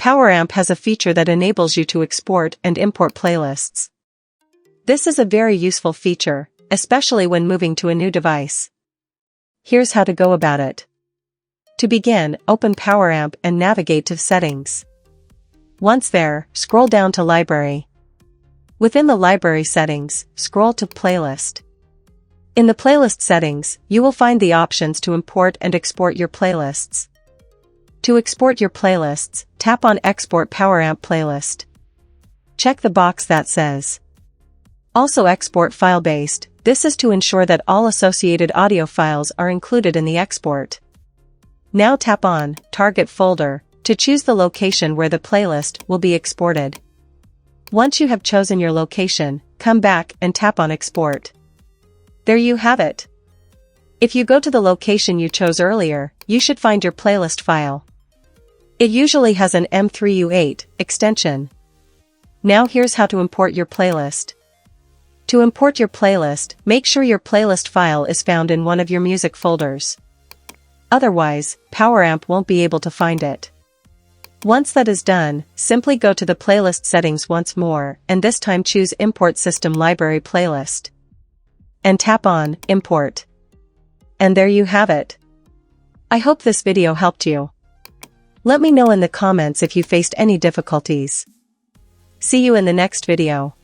Poweramp has a feature that enables you to export and import playlists. This is a very useful feature, especially when moving to a new device. Here's how to go about it. To begin, open Poweramp and navigate to Settings. Once there, scroll down to Library. Within the Library settings, scroll to Playlist. In the playlist settings, you will find the options to import and export your playlists. To export your playlists, tap on Export Poweramp Playlist. Check the box that says Also export file-based. This is to ensure that all associated audio files are included in the export. Now tap on Target Folder to choose the location where the playlist will be exported. Once you have chosen your location, come back and tap on Export. There you have it. If you go to the location you chose earlier, you should find your playlist file. It usually has an M3U8 extension. Now here's how to import your playlist. To import your playlist, make sure your playlist file is found in one of your music folders. Otherwise, Poweramp won't be able to find it. Once that is done, simply go to the playlist settings once more, and this time choose Import System Library Playlist. And tap on Import. And there you have it. I hope this video helped you. Let me know in the comments if you faced any difficulties. See you in the next video.